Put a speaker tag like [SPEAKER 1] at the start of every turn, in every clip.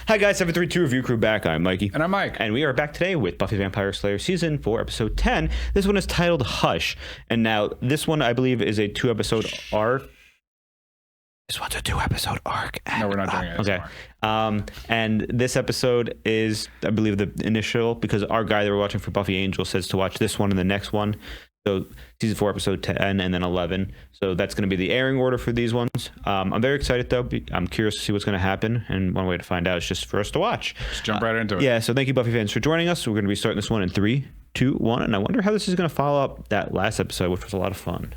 [SPEAKER 1] Hi guys, 732 Review Crew back. I'm Mikey.
[SPEAKER 2] And I'm Mike.
[SPEAKER 1] And we are back today with Buffy Vampire Slayer Season 4, Episode 10. This one is titled Hush. And now, this one, I believe, is a 2-episode arc. This one's a 2-episode arc.
[SPEAKER 2] No, we're not doing it.
[SPEAKER 1] Okay. And this episode is, I believe, the initial, because our guy that we're watching for Buffy Angel says to watch this one and the next one. So Season 4, Episode 10, and then 11. So that's going to be the airing order for these ones. I'm very excited, though. I'm curious to see what's going to happen. And one way to find out is just for us to watch.
[SPEAKER 2] Just jump right into it.
[SPEAKER 1] Yeah, so thank you, Buffy fans, for joining us. We're going to be starting this one in 3, 2, 1. And I wonder how this is going to follow up that last episode, which was a lot of fun.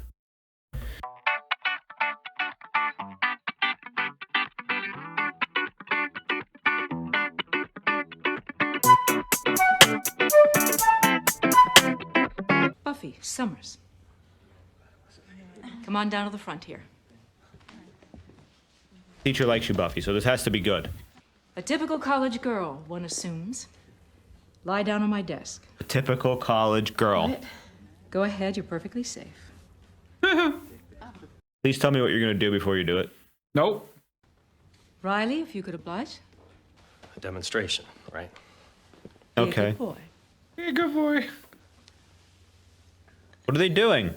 [SPEAKER 3] Buffy Summers. Come on down to the front here.
[SPEAKER 1] Teacher likes you, Buffy, so this has to be good.
[SPEAKER 3] A typical college girl, one assumes. Lie down on my desk.
[SPEAKER 1] A typical college girl.
[SPEAKER 3] Right. Go ahead, you're perfectly safe.
[SPEAKER 1] Please tell me what you're going to do before you do it.
[SPEAKER 2] Nope.
[SPEAKER 3] Riley, if you could oblige.
[SPEAKER 4] A demonstration, right?
[SPEAKER 3] Be a
[SPEAKER 1] Okay.
[SPEAKER 3] good boy.
[SPEAKER 2] Hey, good boy.
[SPEAKER 1] What are they doing?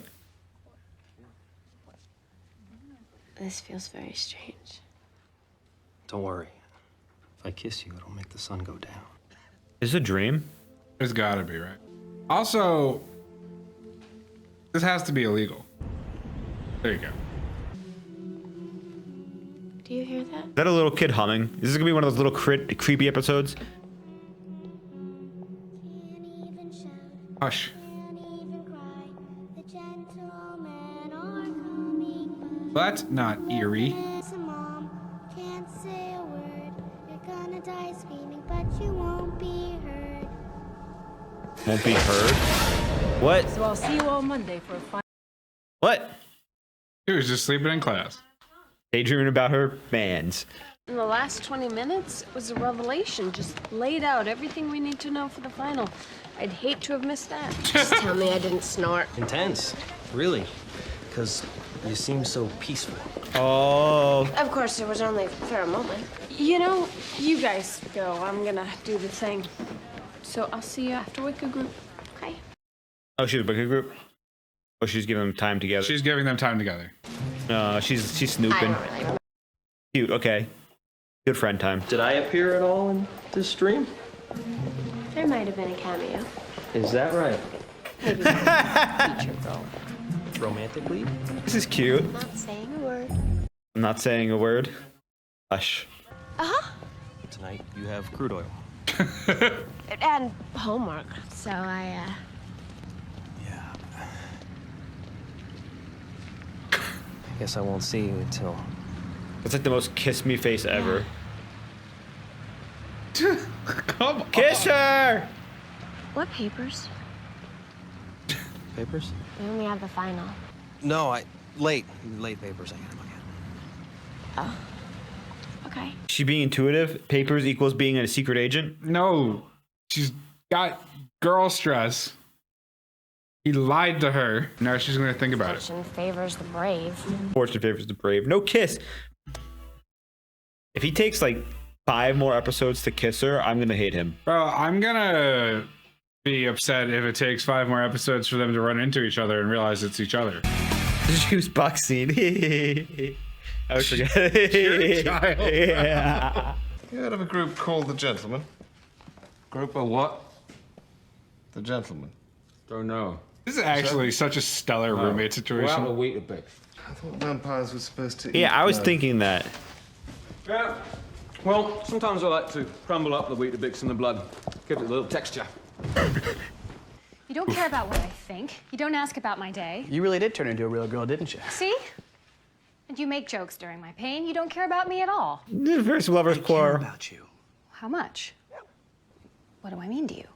[SPEAKER 5] This feels very strange.
[SPEAKER 4] Don't worry. If I kiss you, it'll make the sun go down.
[SPEAKER 1] Is this a dream?
[SPEAKER 2] There's gotta be, right? Also, this has to be illegal. There you go.
[SPEAKER 5] Do you hear that?
[SPEAKER 1] Is that a little kid humming? Is this going to be one of those little creepy episodes?
[SPEAKER 2] Hush. That's not eerie.
[SPEAKER 6] Mom can't say a word. You're gonna die screaming, but you won't be heard.
[SPEAKER 1] Won't be heard? What?
[SPEAKER 3] So I'll see you all Monday for a final.
[SPEAKER 1] What?
[SPEAKER 2] He was just sleeping in class.
[SPEAKER 1] Daydreaming about her fans.
[SPEAKER 5] In the last 20 minutes, it was a revelation. Just laid out everything we need to know for the final. I'd hate to have missed that. Just tell me I didn't snort.
[SPEAKER 4] Intense, really. Because you seem so peaceful.
[SPEAKER 1] Oh.
[SPEAKER 5] Of course, there was only for a moment. You know, you guys go. I'm gonna do the thing. So I'll see you after Wicca group. Okay?
[SPEAKER 1] Oh, she's a booking group? Oh, she's giving them time together.
[SPEAKER 2] She's giving them time together.
[SPEAKER 1] She's
[SPEAKER 5] I
[SPEAKER 1] snooping.
[SPEAKER 5] don't really remember.
[SPEAKER 1] Cute, okay. Good friend time.
[SPEAKER 4] Did I appear at all in this stream?
[SPEAKER 5] There might have been a cameo.
[SPEAKER 4] Is that right?
[SPEAKER 5] Maybe a feature role.
[SPEAKER 4] Romantic lead?
[SPEAKER 1] This is cute.
[SPEAKER 5] Not saying a word.
[SPEAKER 1] I'm not saying a word. Hush.
[SPEAKER 5] Uh-huh.
[SPEAKER 4] Tonight you have crude oil.
[SPEAKER 5] And homework. So
[SPEAKER 4] Yeah. I guess I won't see you until...
[SPEAKER 1] It's like the most kiss me face ever.
[SPEAKER 2] Come on.
[SPEAKER 1] Kiss her!
[SPEAKER 5] What papers?
[SPEAKER 4] Papers?
[SPEAKER 5] We only have the final.
[SPEAKER 4] No, late papers I gotta look at.
[SPEAKER 5] Oh. Okay.
[SPEAKER 1] She being intuitive. Papers equals being a secret agent.
[SPEAKER 2] No. She's got girl stress. He lied to her. Now she's gonna think about it.
[SPEAKER 5] Fortune favors the brave.
[SPEAKER 1] Fortune favors the brave. No kiss. If he takes like 5 more episodes to kiss her, I'm gonna hate him.
[SPEAKER 2] Bro, I'm gonna be upset if it takes 5 more episodes for them to run into each other and realize it's each other.
[SPEAKER 1] Juice box scene. I always forget.
[SPEAKER 2] You're a child.
[SPEAKER 1] Yeah.
[SPEAKER 7] You heard of a group called the Gentlemen?
[SPEAKER 8] Group of what?
[SPEAKER 7] The Gentlemen.
[SPEAKER 8] Don't know.
[SPEAKER 2] This is actually such a stellar roommate
[SPEAKER 8] We're out
[SPEAKER 2] situation.
[SPEAKER 8] a Weetabix.
[SPEAKER 7] I thought vampires were supposed to eat.
[SPEAKER 1] Yeah, I was
[SPEAKER 7] no.
[SPEAKER 1] thinking that.
[SPEAKER 8] Yeah. Well, sometimes I like to crumble up the Weetabix in the blood. Give it a little texture.
[SPEAKER 9] You don't care about what I think. You don't ask about my day.
[SPEAKER 10] You really did turn into a real girl, didn't you?
[SPEAKER 9] See? And you make jokes during my pain. You don't care about me at all.
[SPEAKER 1] First lovers
[SPEAKER 10] Care
[SPEAKER 1] quarrel.
[SPEAKER 10] about you.
[SPEAKER 9] How much? What do I mean to you?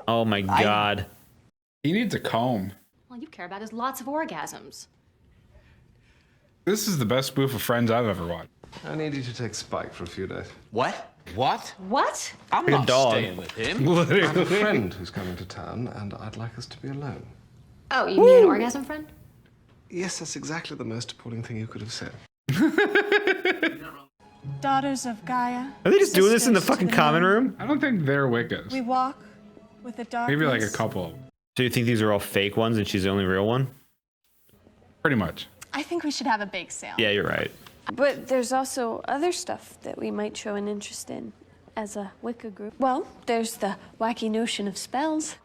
[SPEAKER 1] Oh my god.
[SPEAKER 2] He needs a comb.
[SPEAKER 9] All you care about is lots of orgasms.
[SPEAKER 2] This is the best spoof of Friends I've ever watched.
[SPEAKER 7] I need you to take Spike for a few days.
[SPEAKER 10] What? What?
[SPEAKER 9] What?
[SPEAKER 10] I'm
[SPEAKER 1] Like a
[SPEAKER 10] not
[SPEAKER 1] dog.
[SPEAKER 10] staying with him.
[SPEAKER 7] I have a friend who's coming to town, and I'd like us to be alone.
[SPEAKER 9] Oh, you mean an orgasm friend?
[SPEAKER 7] Yes, that's exactly the most appalling thing you could have said.
[SPEAKER 11] daughters of Gaia.
[SPEAKER 1] Are they just doing this in the
[SPEAKER 11] sisters to
[SPEAKER 1] fucking common
[SPEAKER 11] moon.
[SPEAKER 1] room?
[SPEAKER 2] I don't think they're Wiccas.
[SPEAKER 11] We walk with the darkness.
[SPEAKER 2] Maybe like a couple.
[SPEAKER 1] So you think these are all fake ones and she's the only real one?
[SPEAKER 2] Pretty much.
[SPEAKER 9] I think we should have a bake sale.
[SPEAKER 1] Yeah, you're right.
[SPEAKER 5] But there's also other stuff that we might show an interest in as a Wicca group. Well, there's the wacky notion of spells.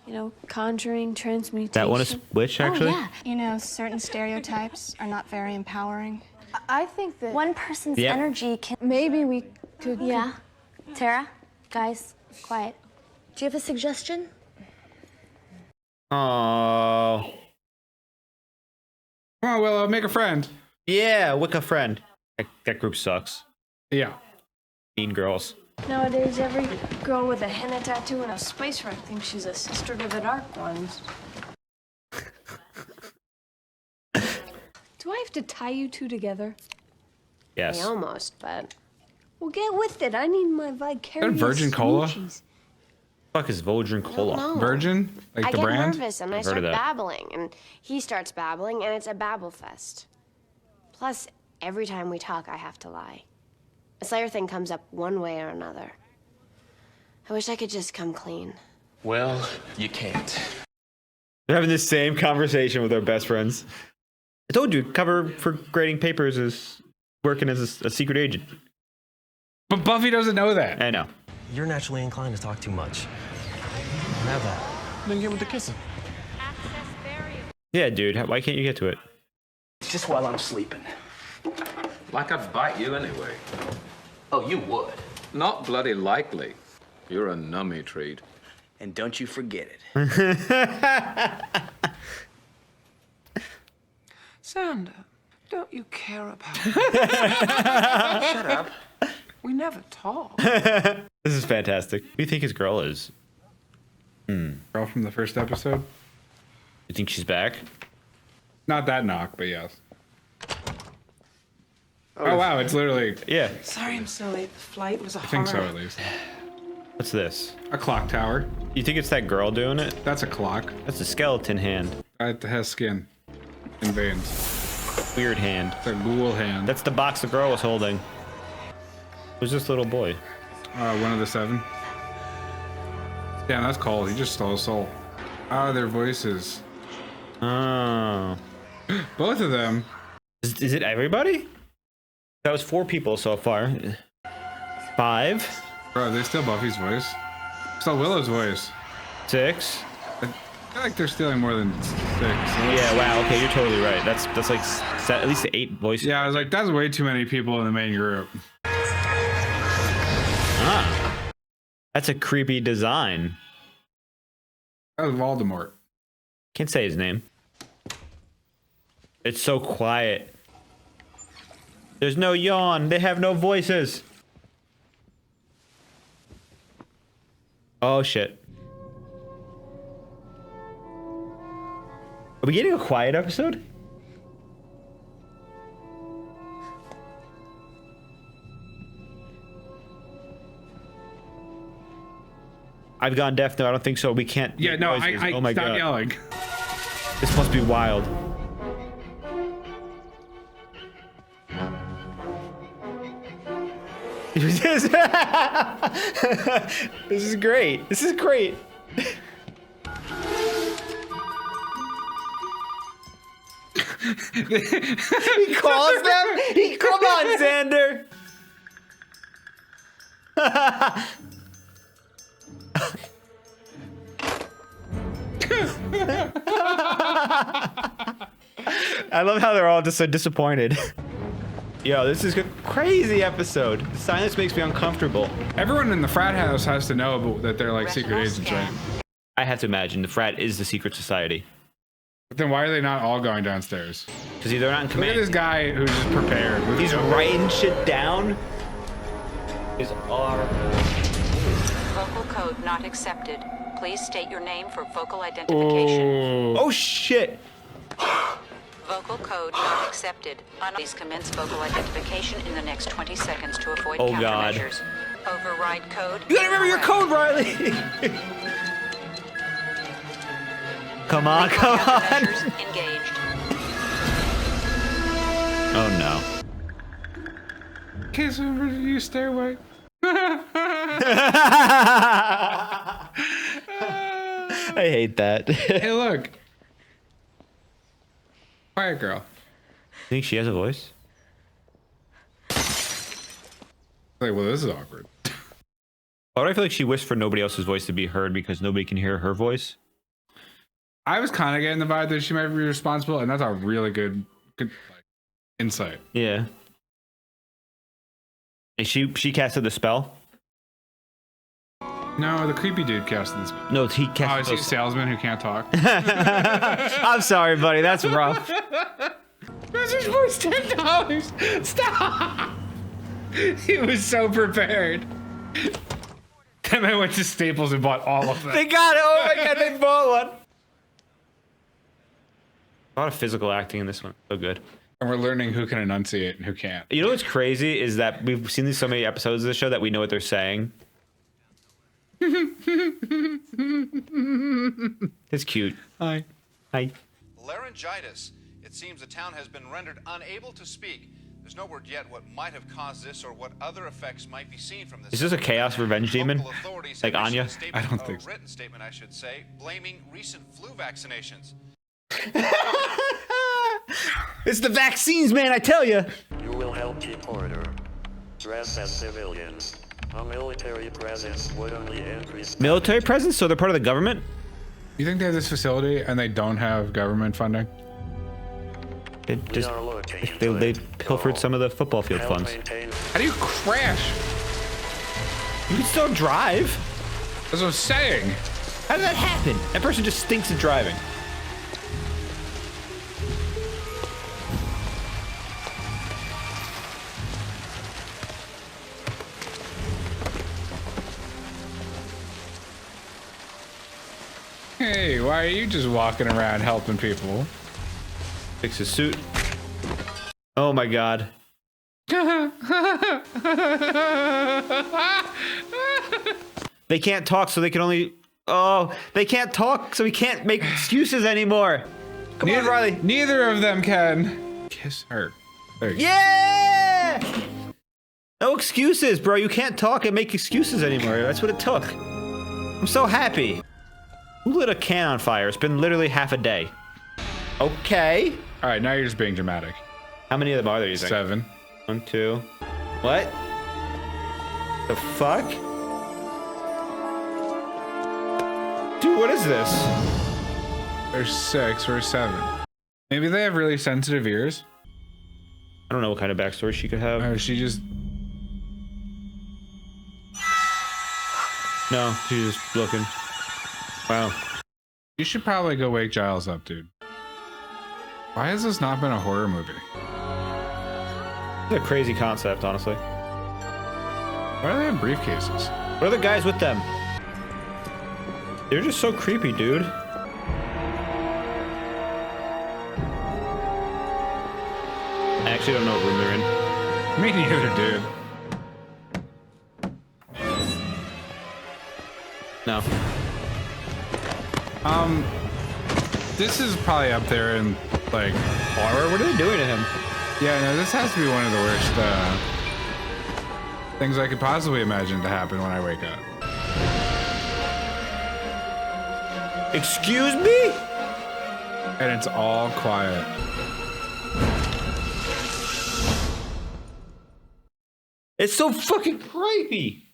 [SPEAKER 5] You know, conjuring, transmutation.
[SPEAKER 1] That one is which, actually?
[SPEAKER 5] Oh, yeah.
[SPEAKER 11] You know, certain stereotypes are not very empowering.
[SPEAKER 5] I think that
[SPEAKER 6] One person's
[SPEAKER 1] Yeah.
[SPEAKER 6] energy can.
[SPEAKER 5] maybe we could...
[SPEAKER 6] Yeah. Tara, guys, quiet. Do you have a suggestion?
[SPEAKER 1] Oh.
[SPEAKER 2] Come on, Willow, make a friend.
[SPEAKER 1] Yeah, Wicca friend. That group sucks.
[SPEAKER 2] Yeah.
[SPEAKER 1] Mean girls.
[SPEAKER 5] Nowadays, every girl with a henna tattoo and a spice rack thinks she's a sister to the Dark Ones. Do I have to tie you two together?
[SPEAKER 1] Yes.
[SPEAKER 5] Almost, but... Well, get with it. I need my vicarious
[SPEAKER 2] Virgin Cola?
[SPEAKER 5] smoochies.
[SPEAKER 1] Fuck is Vodrin Cola?
[SPEAKER 5] No.
[SPEAKER 2] Virgin? Like
[SPEAKER 5] I
[SPEAKER 2] the
[SPEAKER 5] get
[SPEAKER 2] brand?
[SPEAKER 5] nervous and I
[SPEAKER 1] I've heard
[SPEAKER 5] start
[SPEAKER 1] of that.
[SPEAKER 5] babbling, and he starts babbling, and it's a babble fest. Plus, every time we talk, I have to lie. A Slayer thing comes up one way or another. I wish I could just come clean.
[SPEAKER 10] Well, you can't.
[SPEAKER 1] They're having the same conversation with our best friends. I told you, cover for grading papers is working as a secret agent.
[SPEAKER 2] But Buffy doesn't know that.
[SPEAKER 1] I know.
[SPEAKER 4] You're naturally inclined to talk too much. Have that.
[SPEAKER 10] Then get with the kissing.
[SPEAKER 1] Yeah, dude. Why can't you get to it?
[SPEAKER 10] Just while I'm sleeping.
[SPEAKER 8] Like I'd bite you anyway.
[SPEAKER 10] Oh, you would.
[SPEAKER 8] Not bloody likely. You're a nummy treat.
[SPEAKER 10] And don't you forget it.
[SPEAKER 12] Xander, don't you care about me? Shut up. We never talk.
[SPEAKER 1] This is fantastic. Who do you think his girl is?
[SPEAKER 2] Girl from the first episode?
[SPEAKER 1] You think she's back?
[SPEAKER 2] Not that knock, but yes. Oh, wow, it's literally...
[SPEAKER 1] Yeah.
[SPEAKER 12] Sorry I'm so late. The flight was a
[SPEAKER 2] I think so,
[SPEAKER 12] horror.
[SPEAKER 2] at least.
[SPEAKER 1] What's this?
[SPEAKER 2] A clock tower.
[SPEAKER 1] You think it's that girl doing it?
[SPEAKER 2] That's a clock.
[SPEAKER 1] That's a skeleton hand.
[SPEAKER 2] It has skin and veins.
[SPEAKER 1] Weird hand.
[SPEAKER 2] It's a ghoul hand.
[SPEAKER 1] That's the box the girl was holding. Who's this little boy?
[SPEAKER 2] One of the 7. Damn, that's cold. He just stole a soul. Ah, their voices.
[SPEAKER 1] Oh.
[SPEAKER 2] Both of them.
[SPEAKER 1] Is it everybody? That was 4 people so far. 5.
[SPEAKER 2] Bro, are they still Buffy's voice? Still Willow's voice.
[SPEAKER 1] 6.
[SPEAKER 2] I feel like they're stealing more than 6.
[SPEAKER 1] Yeah, wow, okay, you're totally right. That's like at least 8 voices.
[SPEAKER 2] Yeah, I was like, that's way too many people in the main group.
[SPEAKER 1] Ah. That's a creepy design.
[SPEAKER 2] That was Voldemort.
[SPEAKER 1] Can't say his name. It's so quiet. There's no yawn. They have no voices. Oh, shit. Are we getting a quiet episode? I've gone deaf. No, I don't think so. We can't.
[SPEAKER 2] Yeah,
[SPEAKER 1] make
[SPEAKER 2] no,
[SPEAKER 1] noises.
[SPEAKER 2] I
[SPEAKER 1] Oh my
[SPEAKER 2] stop
[SPEAKER 1] God.
[SPEAKER 2] yelling.
[SPEAKER 1] This must be wild. This is great. This is great. He calls them? Come on, Xander. I love how they're all just so disappointed. Yo, this is a crazy episode. The silence makes me uncomfortable.
[SPEAKER 2] Everyone in the frat house has to know that they're like secret agents, right?
[SPEAKER 1] I have to imagine the frat is the secret society.
[SPEAKER 2] But then why are they not all going downstairs?
[SPEAKER 1] Because they're not in
[SPEAKER 2] Look
[SPEAKER 1] command.
[SPEAKER 2] at this guy who's just prepared.
[SPEAKER 1] He's writing shit down. Is our
[SPEAKER 13] Vocal code not accepted. Please state your name for vocal identification.
[SPEAKER 1] Oh shit.
[SPEAKER 13] Vocal code not accepted. Please commence vocal identification in the next 20 seconds to avoid
[SPEAKER 1] Oh, God.
[SPEAKER 13] countermeasures. Override code.
[SPEAKER 1] You gotta remember your code, Riley. Come on, come on.
[SPEAKER 13] Countermeasures engaged.
[SPEAKER 1] Oh no.
[SPEAKER 2] Kiss him for you stairway.
[SPEAKER 1] I hate that.
[SPEAKER 2] Hey, look. Quiet girl.
[SPEAKER 1] Think she has a voice?
[SPEAKER 2] Like, well, this is awkward.
[SPEAKER 1] Why do I feel like she wished for nobody else's voice to be heard because nobody can hear her voice?
[SPEAKER 2] I was kind of getting the vibe that she might be responsible, and that's a really good like, insight.
[SPEAKER 1] Yeah. And she casted the spell?
[SPEAKER 2] No, the creepy dude casted this.
[SPEAKER 1] No, he casted.
[SPEAKER 2] Oh, is he a salesman who can't talk?
[SPEAKER 1] I'm sorry, buddy. That's rough.
[SPEAKER 2] That's his voice, $10. Stop! He was so prepared. Then I went to Staples and bought all of them.
[SPEAKER 1] They got it. Oh my god, they bought one. A lot of physical acting in this one. So good.
[SPEAKER 2] And we're learning who can enunciate and who can't.
[SPEAKER 1] You know what's crazy is that we've seen so many episodes of the show that we know what they're saying. It's cute.
[SPEAKER 2] Hi.
[SPEAKER 1] Hi.
[SPEAKER 14] Laryngitis. It seems the town has been rendered unable to speak. There's no word yet what might have caused this or what other effects might be seen from this.
[SPEAKER 1] Is this a chaos revenge demon? Like Anya?
[SPEAKER 2] I don't think so.
[SPEAKER 14] Written statement, I should say, blaming recent flu vaccinations.
[SPEAKER 1] It's the vaccines, man, I tell you.
[SPEAKER 15] You will help keep order. Dress as civilians. A military presence would only increase.
[SPEAKER 1] Military presence? So they're part of the government?
[SPEAKER 2] You think they have this facility and they don't have government funding?
[SPEAKER 1] They pilfered some of the football field funds.
[SPEAKER 2] How do you crash?
[SPEAKER 1] You can still drive.
[SPEAKER 2] That's what I'm saying.
[SPEAKER 1] How did that happen? That person just stinks at driving.
[SPEAKER 2] Hey, why are you just walking around helping people?
[SPEAKER 1] Fix his suit. Oh my god. They can't talk, so they can only... Oh, they can't talk, so we can't make excuses anymore. Come on, Riley.
[SPEAKER 2] Neither of them can. Kiss her. There you go.
[SPEAKER 1] Yeah! No excuses, bro. You can't talk and make excuses anymore. That's what it took. I'm so happy. Who lit a can on fire? It's been literally half a day. Okay.
[SPEAKER 2] All right, now you're just being dramatic.
[SPEAKER 1] How many of them are there, you think?
[SPEAKER 2] 7.
[SPEAKER 1] 1, 2. What? The fuck? Dude, what is this?
[SPEAKER 2] There's 6 or 7. Maybe they have really sensitive ears.
[SPEAKER 1] I don't know what kind of backstory she could have.
[SPEAKER 2] Or she just...
[SPEAKER 1] No, she's just looking. Wow.
[SPEAKER 2] You should probably go wake Giles up, dude. Why has this not been a horror movie?
[SPEAKER 1] It's a crazy concept, honestly.
[SPEAKER 2] Why do they have briefcases?
[SPEAKER 1] What are the guys with them? They're just so creepy, dude. I actually don't know what room they're in.
[SPEAKER 2] Me neither, dude.
[SPEAKER 1] No.
[SPEAKER 2] This is probably up there in, like, horror.
[SPEAKER 1] What are they doing to him?
[SPEAKER 2] Yeah, no, this has to be one of the worst, things I could possibly imagine to happen when I wake up.
[SPEAKER 1] Excuse me?
[SPEAKER 2] And it's all quiet.
[SPEAKER 1] It's so fucking creepy.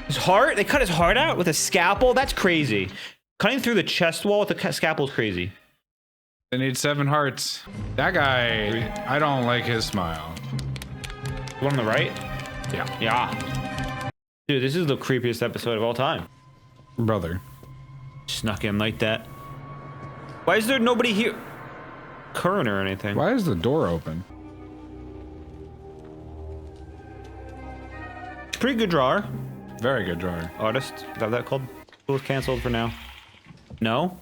[SPEAKER 1] His heart? They cut his heart out with a scalpel? That's crazy. Cutting through the chest wall with a scalpel is crazy.
[SPEAKER 2] They need 7 hearts. That guy, I don't like his smile.
[SPEAKER 1] The one on the right?
[SPEAKER 2] Yeah.
[SPEAKER 1] Yeah. Dude, this is the creepiest episode of all time.
[SPEAKER 2] Brother.
[SPEAKER 1] Snuck him like that. Why is there nobody here? Current or anything?
[SPEAKER 2] Why is the door open?
[SPEAKER 1] Pretty good drawer.
[SPEAKER 2] Very good drawer.
[SPEAKER 1] Artist, is that what that called? It was canceled for now. No?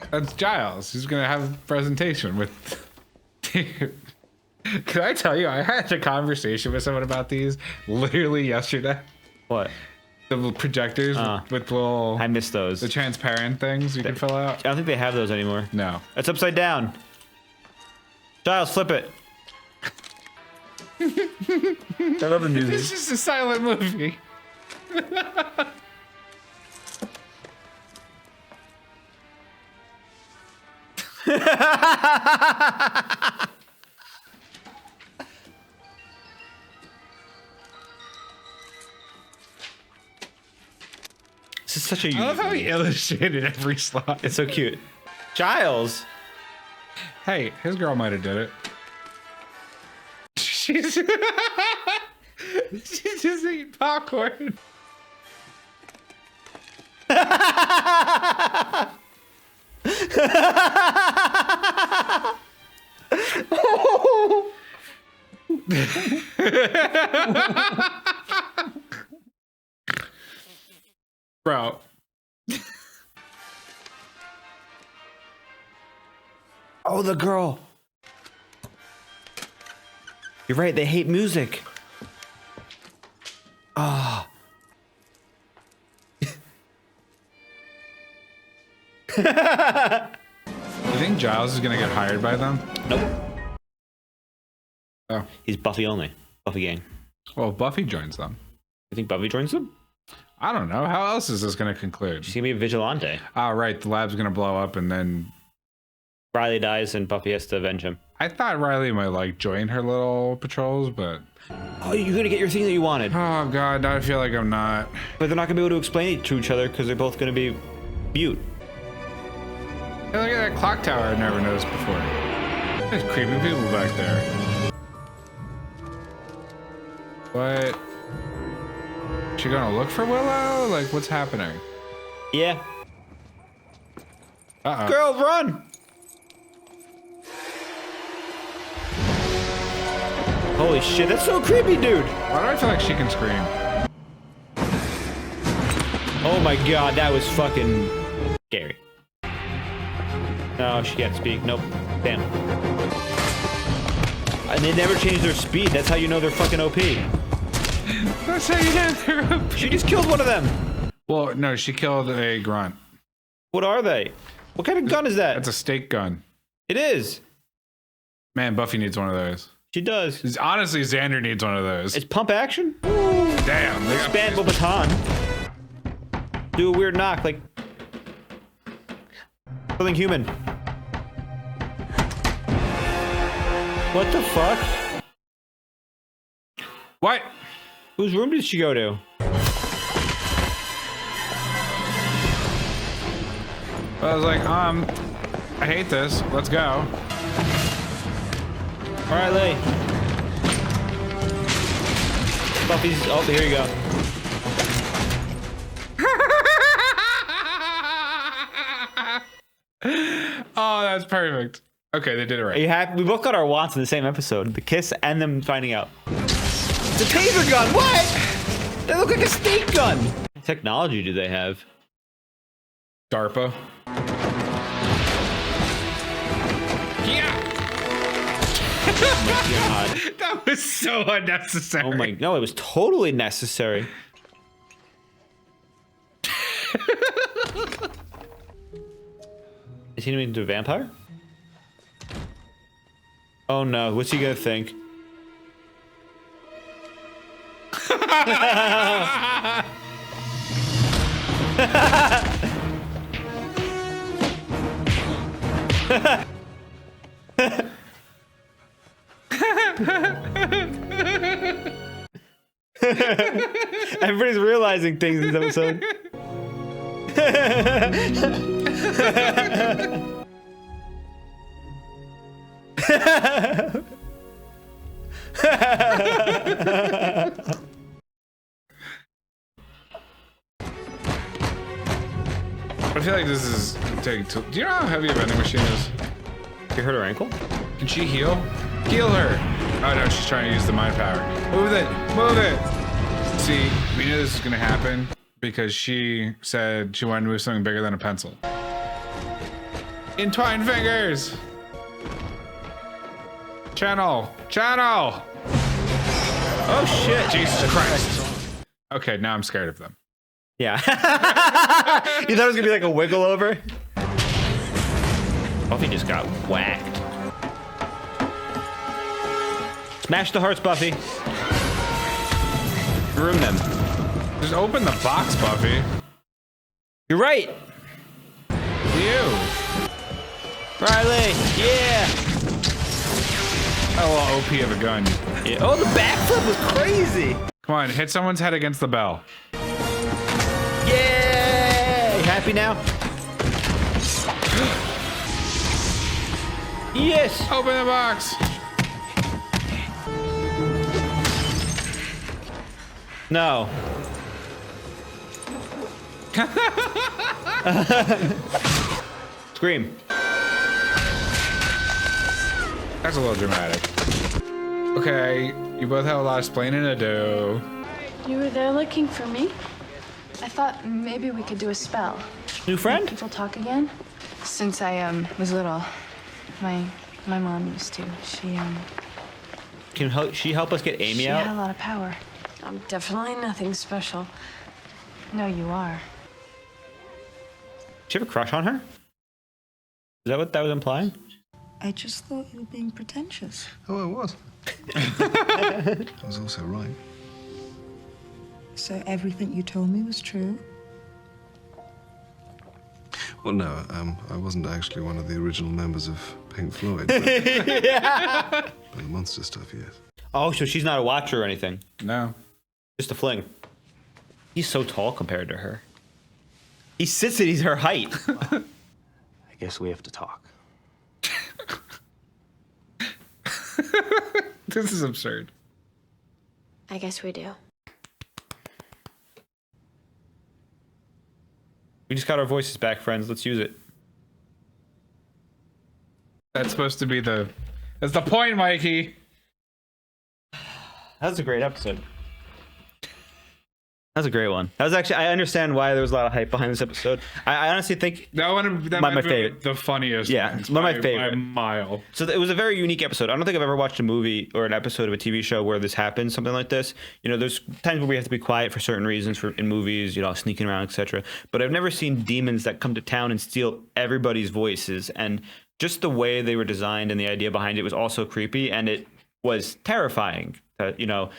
[SPEAKER 2] That's Giles. He's gonna have a presentation with... Dude. Can I tell you, I had a conversation with someone about these literally yesterday.
[SPEAKER 1] What?
[SPEAKER 2] The little projectors with little...
[SPEAKER 1] I missed those.
[SPEAKER 2] The transparent things you can fill out.
[SPEAKER 1] I don't think they have those anymore.
[SPEAKER 2] No.
[SPEAKER 1] It's upside down. Giles, flip it. I love the music.
[SPEAKER 2] It's just a silent movie.
[SPEAKER 1] This is such a.
[SPEAKER 2] I love how he illustrated every slot.
[SPEAKER 1] It's so cute. Giles.
[SPEAKER 2] Hey, his girl might have did it. She's just eating popcorn. Bro.
[SPEAKER 1] Oh, the girl. You're right, they hate music. Ah.
[SPEAKER 2] You think Giles is gonna get hired by them?
[SPEAKER 1] Nope.
[SPEAKER 2] Oh.
[SPEAKER 1] He's Buffy only. Buffy gang.
[SPEAKER 2] Well, Buffy joins them.
[SPEAKER 1] You think Buffy joins them?
[SPEAKER 2] I don't know. How else is this gonna conclude?
[SPEAKER 1] She's gonna be a vigilante.
[SPEAKER 2] Oh, right. The lab's gonna blow up and then
[SPEAKER 1] Riley dies and Buffy has to avenge him.
[SPEAKER 2] I thought Riley might like join her little patrols, but
[SPEAKER 1] oh, you're gonna get your thing that you wanted.
[SPEAKER 2] Oh god, I feel like I'm not.
[SPEAKER 1] But they're not gonna be able to explain it to each other because they're both gonna be mute.
[SPEAKER 2] Hey, look at that clock tower I never noticed before. There's creepy people back there. What? She gonna look for Willow? Like, what's happening?
[SPEAKER 1] Yeah.
[SPEAKER 2] Uh-oh.
[SPEAKER 1] Girl, run! Holy shit, that's so creepy, dude.
[SPEAKER 2] Why do I feel like she can scream?
[SPEAKER 1] Oh my god, that was fucking scary. No, she can't speak. Nope. Damn. And they never change their speed. That's how you know they're fucking OP.
[SPEAKER 2] That's how you know they're OP.
[SPEAKER 1] She just killed one of them.
[SPEAKER 2] Well, no, she killed a grunt.
[SPEAKER 1] What are they? What kind of gun is that?
[SPEAKER 2] That's a stake gun.
[SPEAKER 1] It is.
[SPEAKER 2] Man, Buffy needs one of those.
[SPEAKER 1] She does.
[SPEAKER 2] Honestly, Xander needs one of those.
[SPEAKER 1] It's pump action?
[SPEAKER 2] Damn.
[SPEAKER 1] Expandable baton. Do a weird knock, like something human. What the fuck?
[SPEAKER 2] What?
[SPEAKER 1] Whose room did she go to?
[SPEAKER 2] I was like, I hate this. Let's go.
[SPEAKER 1] All right, Lee. Buffy's. Oh, here you go.
[SPEAKER 2] Oh, that's perfect. Okay, they did it right.
[SPEAKER 1] Are you happy? We both got our wants in the same episode. The kiss and them finding out. It's a taser gun. What? They look like a stake gun. What technology do they have?
[SPEAKER 2] DARPA. Yeah.
[SPEAKER 1] Oh my god.
[SPEAKER 2] That was so unnecessary.
[SPEAKER 1] Oh my, no, it was totally necessary. Is he into a vampire? Oh no, what's he gonna think? Everybody's realizing things in this episode.
[SPEAKER 2] I feel like this is taking too. Do you know how heavy a vending machine is?
[SPEAKER 1] You hurt her ankle?
[SPEAKER 2] Can she heal? Heal her! Oh no, she's trying to use the mind power. Move it! Move it! See, we knew this was gonna happen because she said she wanted to move something bigger than a pencil. Entwined fingers! Channel! Channel!
[SPEAKER 1] Oh shit!
[SPEAKER 2] Jesus Christ. Okay, now I'm scared of them.
[SPEAKER 1] Yeah. You thought it was gonna be like a wiggle over? Buffy just got whacked. Smash the hearts, Buffy. Ruin them.
[SPEAKER 2] Just open the box, Buffy.
[SPEAKER 1] You're right.
[SPEAKER 2] You.
[SPEAKER 1] Riley, yeah.
[SPEAKER 2] Oh, OP of a gun.
[SPEAKER 1] Yeah. Oh, the backflip was crazy.
[SPEAKER 2] Come on, hit someone's head against the bell.
[SPEAKER 1] Yeah. You happy now? Yes.
[SPEAKER 2] Open the box.
[SPEAKER 1] No. Scream.
[SPEAKER 2] That's a little dramatic. Okay, you both have a lot of explaining to do.
[SPEAKER 11] You were there looking for me? I thought maybe we could do a spell.
[SPEAKER 1] New friend?
[SPEAKER 11] People talk again? Since I was little, my mom used to.
[SPEAKER 1] Can she help us get Amy
[SPEAKER 11] She
[SPEAKER 1] out?
[SPEAKER 11] had a lot of power. I'm definitely nothing special. No, you are.
[SPEAKER 1] Did you have a crush on her? Is that what that was implying?
[SPEAKER 16] I just thought you were being pretentious.
[SPEAKER 7] Oh, I was. I was also right.
[SPEAKER 16] So everything you told me was true?
[SPEAKER 7] Well, no, I wasn't actually one of the original members of Pink Floyd. But, but the monster stuff, yes.
[SPEAKER 1] Oh, so she's not a watcher or anything?
[SPEAKER 2] No.
[SPEAKER 1] Just a fling. He's so tall compared to her. He sits at her height.
[SPEAKER 10] I guess we have to talk.
[SPEAKER 2] This is absurd.
[SPEAKER 5] I guess we do.
[SPEAKER 1] We just got our voices back, friends. Let's use it.
[SPEAKER 2] That's supposed to be that's the point, Mikey.
[SPEAKER 1] That was a great episode. That was a great one. That was actually, I understand why there was a lot of hype behind this episode. I honestly think
[SPEAKER 2] that
[SPEAKER 1] might
[SPEAKER 2] my
[SPEAKER 1] be favorite.
[SPEAKER 2] The funniest.
[SPEAKER 1] Yeah, it's one of my favorite.
[SPEAKER 2] By a mile.
[SPEAKER 1] So it was a very unique episode. I don't think I've ever watched a movie or an episode of a TV show where this happens, something like this. You know, there's times where we have to be quiet for certain reasons in movies, you know, sneaking around, etc. But I've never seen demons that come to town and steal everybody's voices. And just the way they were designed and the idea behind it was also creepy, and it was terrifying. You know,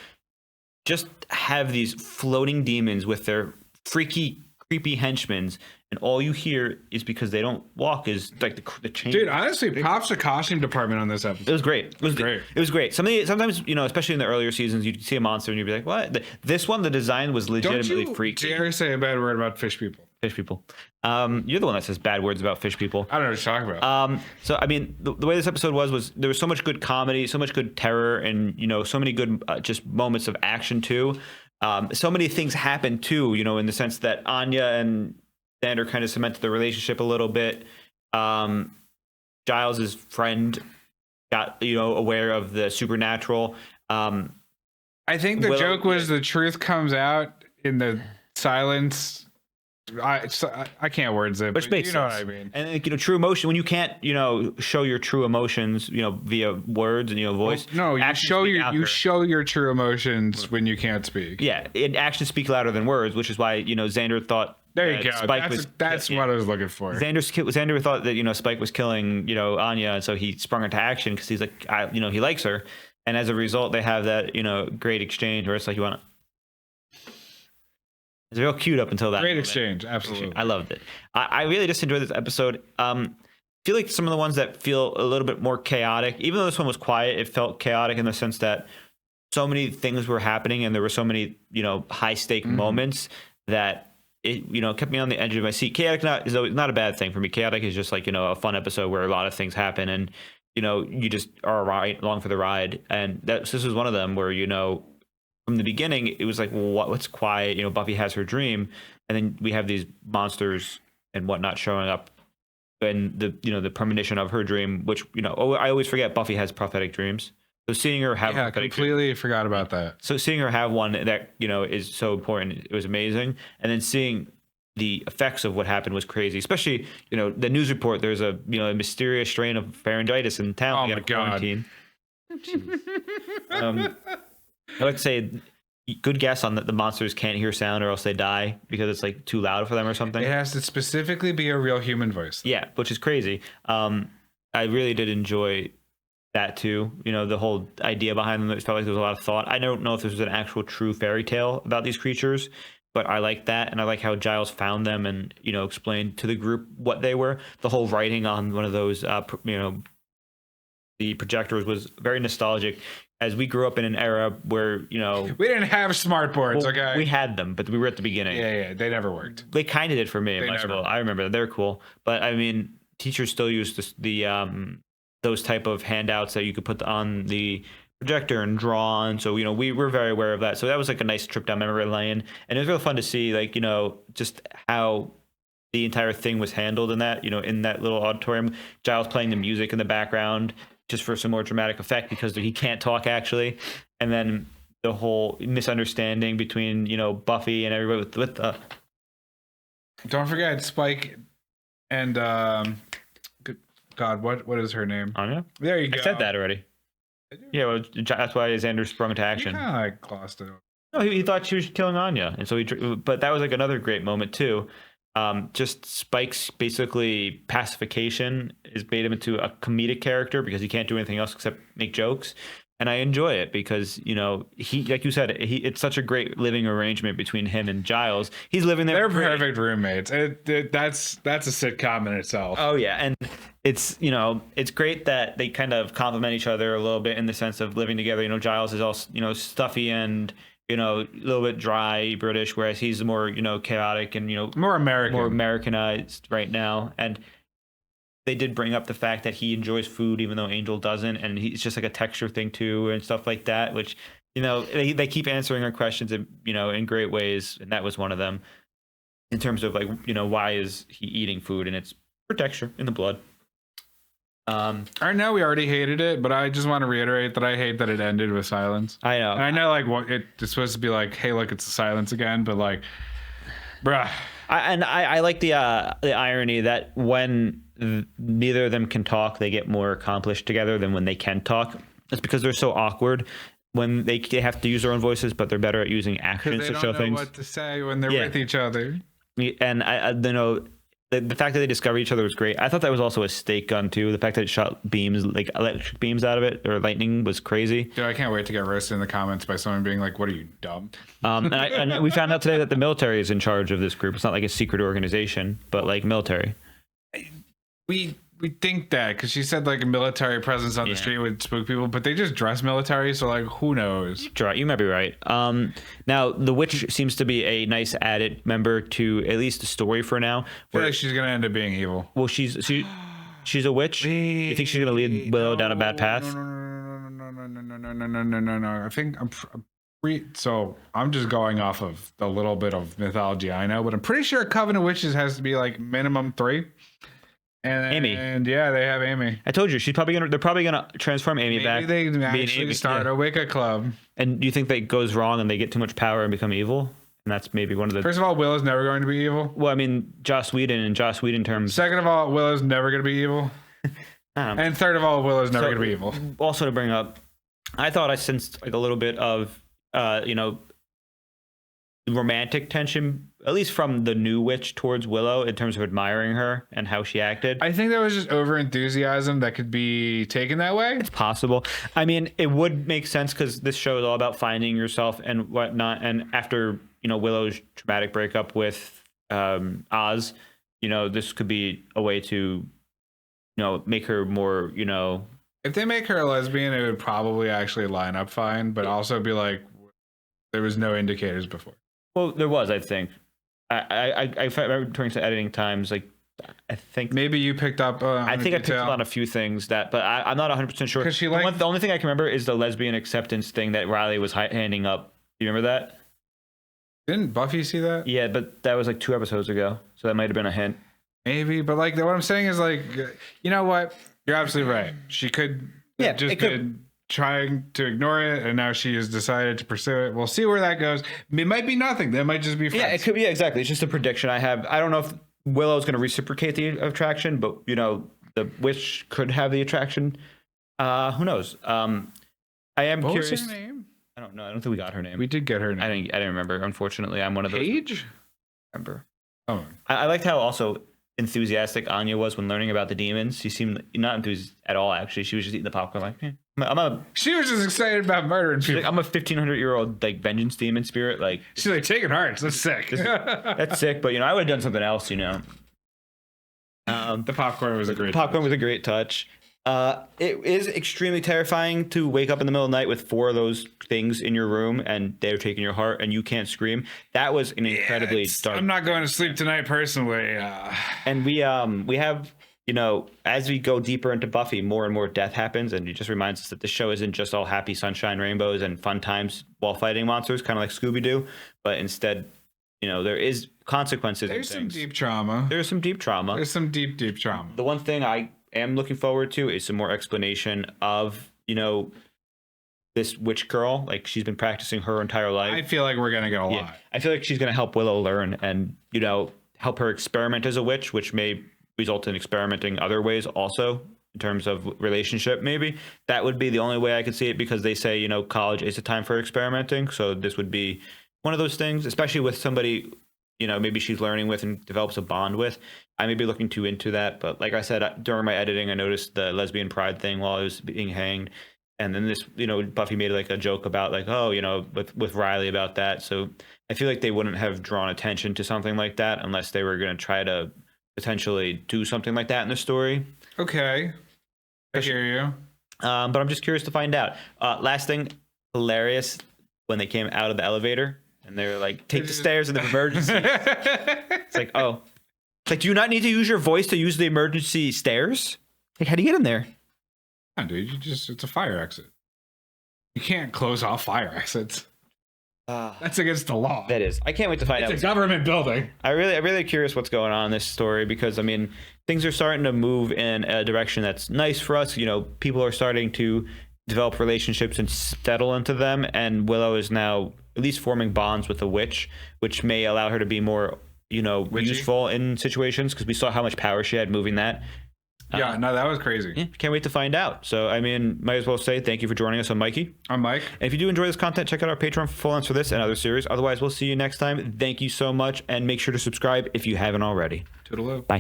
[SPEAKER 1] just have these floating demons with their freaky, creepy henchmen, and all you hear is because they don't walk is like the chain.
[SPEAKER 2] Dude, honestly, props to costume department on this episode.
[SPEAKER 1] It was great. It was
[SPEAKER 2] great.
[SPEAKER 1] It was great. Sometimes, you know, especially in the earlier seasons, you'd see a monster and you'd be like, "What?" This one, the design was legitimately
[SPEAKER 2] Don't you
[SPEAKER 1] freaky.
[SPEAKER 2] dare say a bad word about fish people.
[SPEAKER 1] Fish people. You're the one that says bad words about fish people.
[SPEAKER 2] I don't know what you're talking about.
[SPEAKER 1] So I mean, the way this episode was there was so much good comedy, so much good terror, and you know, so many good just moments of action too. So many things happened too, you know, in the sense that Anya and Xander kind of cemented the relationship a little bit. Giles's friend got, you know, aware of the supernatural.
[SPEAKER 2] I think the joke was the truth comes out in the silence. I can't words it,
[SPEAKER 1] Which
[SPEAKER 2] but
[SPEAKER 1] makes
[SPEAKER 2] you know
[SPEAKER 1] sense.
[SPEAKER 2] what I mean.
[SPEAKER 1] And you know, true emotion, when you can't, you know, show your true emotions, you know, via words and, you know, voice.
[SPEAKER 2] Well, no, you
[SPEAKER 1] actions
[SPEAKER 2] show your true emotions when you can't speak.
[SPEAKER 1] Yeah, and actions speak louder than words, which is why, you know, Xander thought
[SPEAKER 2] there you go.
[SPEAKER 1] Spike
[SPEAKER 2] That's what I was looking for.
[SPEAKER 1] Xander thought that, you know, Spike was killing, you know, Anya, and so he sprung into action because he's like, you know, he likes her, and as a result, they have that, you know, great exchange where it's like you want to. It's real cute up until that.
[SPEAKER 2] Great
[SPEAKER 1] moment.
[SPEAKER 2] exchange, absolutely.
[SPEAKER 1] I loved it. I really just enjoyed this episode. I feel like some of the ones that feel a little bit more chaotic, even though this one was quiet, it felt chaotic in the sense that so many things were happening and there were so many, you know, high stake moments that it, you know, kept me on the edge of my seat. Chaotic is always not a bad thing for me. Chaotic is just like, you know, a fun episode where a lot of things happen and, you know, you just are along for the ride. And this was one of them where, you know, from the beginning, it was like, what's quiet? You know, Buffy has her dream, and then we have these monsters and whatnot showing up, and the, you know, the premonition of her dream, which, you know, I always forget Buffy has prophetic dreams. So seeing her have,
[SPEAKER 2] I completely forgot about that.
[SPEAKER 1] So seeing her have one that, you know, is so important. It was amazing, and then seeing the effects of what happened was crazy. Especially, you know, the news report. There's a, you know, a mysterious strain of pharyngitis in town.
[SPEAKER 2] Oh my god.
[SPEAKER 1] I like to say, good guess on that the monsters can't hear sound or else they die because it's like too loud for them or something.
[SPEAKER 2] It has to specifically be a real human voice.
[SPEAKER 1] Yeah, which is crazy. I really did enjoy that too. You know, the whole idea behind them. It felt like there was a lot of thought. I don't know if this was an actual true fairy tale about these creatures, but I like that, and I like how Giles found them and explained to the group what they were. The whole writing on one of those, the projectors was very nostalgic, as we grew up in an era where
[SPEAKER 2] we didn't have smart boards. Okay,
[SPEAKER 1] we had them, but we were at the beginning.
[SPEAKER 2] Yeah, they never worked.
[SPEAKER 1] They kind of did for me in my school. I remember they're cool, but I mean, teachers still used those type of handouts that you could put on the projector and draw on. So we were very aware of that. So that was like a nice trip down memory lane, and it was really fun to see just how the entire thing was handled in that in that little auditorium. Giles playing the music in the background just for some more dramatic effect because he can't talk actually, and then the whole misunderstanding between Buffy and everybody with the.
[SPEAKER 2] Don't forget Spike and God, what is her name?
[SPEAKER 1] Anya.
[SPEAKER 2] There you go.
[SPEAKER 1] I said that already. Yeah, well, that's why Xander sprung into action.
[SPEAKER 2] I glossed it.
[SPEAKER 1] No, he thought she was killing Anya, and so but that was like another great moment too. Just Spike's basically pacification has made him into a comedic character because he can't do anything else except make jokes, and I enjoy it because he, like you said, it's such a great living arrangement between him and Giles. He's living there.
[SPEAKER 2] They're perfect roommates. That's a sitcom in itself.
[SPEAKER 1] Oh yeah, and it's it's great that they kind of complement each other a little bit in the sense of living together. Giles is all stuffy and a little bit dry British, whereas he's more chaotic and
[SPEAKER 2] more
[SPEAKER 1] Americanized right now. And they did bring up the fact that he enjoys food even though Angel doesn't, and it's just like a texture thing too and stuff like that, which they keep answering our questions in great ways, and that was one of them in terms of why is he eating food, and it's for texture in the blood.
[SPEAKER 2] I know we already hated it, but I just want to reiterate that I hate that it ended with silence.
[SPEAKER 1] I know.
[SPEAKER 2] And I know it's supposed to be like, hey, look, it's silence again, but bruh.
[SPEAKER 1] I like the irony that when neither of them can talk, they get more accomplished together than when they can talk. It's because they're so awkward when they have to use their own voices, but they're better at using actions to show things.
[SPEAKER 2] They don't know what to say when they're with each other.
[SPEAKER 1] And I the fact that they discovered each other was great. I thought that was also a stake gun too. The fact that it shot beams, like electric beams out of it, or lightning, was crazy.
[SPEAKER 2] Dude, I can't wait to get roasted in the comments by someone being like, "What are you, dumb?"
[SPEAKER 1] And we found out today that the military is in charge of this group. It's not like a secret organization, but like military.
[SPEAKER 2] We think that because she said like a military presence on the street would spook people, but they just dress military, so who knows?
[SPEAKER 1] You might be right. Now the witch seems to be a nice added member to at least the story for now.
[SPEAKER 2] I feel like she's gonna end up being evil.
[SPEAKER 1] Well, she's a witch. You think she's gonna lead Willow down a bad path?
[SPEAKER 2] No. I think so I'm just going off of the little bit of mythology I know, but I'm pretty sure Coven of Witches has to be minimum 3. And
[SPEAKER 1] Amy.
[SPEAKER 2] And yeah, they have Amy.
[SPEAKER 1] I told you they're probably gonna transform Amy back.
[SPEAKER 2] Maybe they actually start a Wicca club.
[SPEAKER 1] And do you think that goes wrong and they get too much power and become evil? And that's maybe one of the.
[SPEAKER 2] First of all, Willow's never going to be evil.
[SPEAKER 1] Well, I mean, Joss Whedon terms.
[SPEAKER 2] Second of all, Willow's never going to be evil. And third of all, Willow's never going to be evil.
[SPEAKER 1] Also to bring up, I thought I sensed a little bit of romantic tension, at least from the new witch towards Willow, in terms of admiring her and how she acted.
[SPEAKER 2] I think there was just over enthusiasm that could be taken that way.
[SPEAKER 1] It's possible. I mean, it would make sense because this show is all about finding yourself and whatnot. And after Willow's traumatic breakup with Oz, this could be a way to make her more
[SPEAKER 2] If they make her a lesbian, it would probably actually line up fine, but also be like there was no indicators before.
[SPEAKER 1] Well, there was, I think. I returning to editing times, I think
[SPEAKER 2] maybe you picked up.
[SPEAKER 1] I think I picked up on a few things but I'm not 100% sure.
[SPEAKER 2] Because
[SPEAKER 1] the only thing I can remember is the lesbian acceptance thing that Riley was handing up. Do you remember that?
[SPEAKER 2] Didn't Buffy see that?
[SPEAKER 1] Yeah, but that was 2 episodes ago, so that might have been a hint.
[SPEAKER 2] Maybe, but what I'm saying is you know what? You're absolutely right. She could just been trying to ignore it, and now she has decided to pursue it. We'll see where that goes. It might be nothing. That might just be friends.
[SPEAKER 1] Yeah, it could be. Yeah, exactly. It's just a prediction I have. I don't know if Willow's going to reciprocate the attraction, but the witch could have the attraction. Who knows? I am
[SPEAKER 2] what
[SPEAKER 1] curious.
[SPEAKER 2] Was her name?
[SPEAKER 1] I don't know. I don't think we got her name.
[SPEAKER 2] We did get her name.
[SPEAKER 1] I didn't remember. Unfortunately, I'm one of those.
[SPEAKER 2] Paige?
[SPEAKER 1] Remember?
[SPEAKER 2] Oh,
[SPEAKER 1] I liked how also enthusiastic Anya was when learning about the demons. She seemed not enthused at all. Actually, she was just eating the popcorn like,
[SPEAKER 2] She was just excited about murdering people.
[SPEAKER 1] Like, I'm a 1,500-year-old like vengeance demon spirit. Like
[SPEAKER 2] she's like taking hearts. That's sick.
[SPEAKER 1] That's sick. But I would have done something else.
[SPEAKER 2] The popcorn was a great.
[SPEAKER 1] Popcorn was a great touch. It is extremely terrifying to wake up in the middle of the night with 4 of those things in your room and they're taking your heart and you can't scream. That was an incredibly dark.
[SPEAKER 2] I'm not going to sleep tonight personally.
[SPEAKER 1] And we have, as we go deeper into Buffy, more and more death happens, and it just reminds us that the show isn't just all happy sunshine, rainbows, and fun times while fighting monsters, kind of like Scooby-Doo, but instead, there is consequences.
[SPEAKER 2] There's some deep trauma.
[SPEAKER 1] There's some deep trauma.
[SPEAKER 2] There's some deep trauma.
[SPEAKER 1] The one thing I am looking forward to is some more explanation of this witch girl. Like, she's been practicing her entire life.
[SPEAKER 2] I feel like we're gonna get a lot.
[SPEAKER 1] I feel like she's gonna help Willow learn and help her experiment as a witch, which may result in experimenting other ways also in terms of relationship. Maybe that would be the only way I could see it, because they say college is a time for experimenting, so this would be one of those things, especially with somebody maybe she's learning with and develops a bond with. I may be looking too into that, but like I said, during my editing, I noticed the lesbian pride thing while I was being hanged. And then this, Buffy made like a joke about like, with Riley about that. So I feel like they wouldn't have drawn attention to something like that unless they were going to try to potentially do something like that in the story.
[SPEAKER 2] Okay. I hear you.
[SPEAKER 1] But I'm just curious to find out. Last thing, hilarious, when they came out of the elevator and they were like, take the stairs in the emergency. It's like, oh. It's like, do you not need to use your voice to use the emergency stairs? Like, how do you get in there?
[SPEAKER 2] Yeah, dude, it's a fire exit. You can't close off fire exits. That's against the law.
[SPEAKER 1] That is. I can't wait to find out.
[SPEAKER 2] It's a government building.
[SPEAKER 1] I'm really curious what's going on in this story, because things are starting to move in a direction that's nice for us. People are starting to develop relationships and settle into them, and Willow is now at least forming bonds with the witch, which may allow her to be more useful in situations, because we saw how much power she had moving that.
[SPEAKER 2] Yeah, no, that was crazy.
[SPEAKER 1] Yeah, can't wait to find out. So, might as well say thank you for joining us. I'm Mikey.
[SPEAKER 2] I'm Mike.
[SPEAKER 1] And if you do enjoy this content, check out our Patreon for full answer for this and other series. Otherwise, we'll see you next time. Thank you so much, and make sure to subscribe if you haven't already.
[SPEAKER 2] Toodaloo.
[SPEAKER 1] Bye.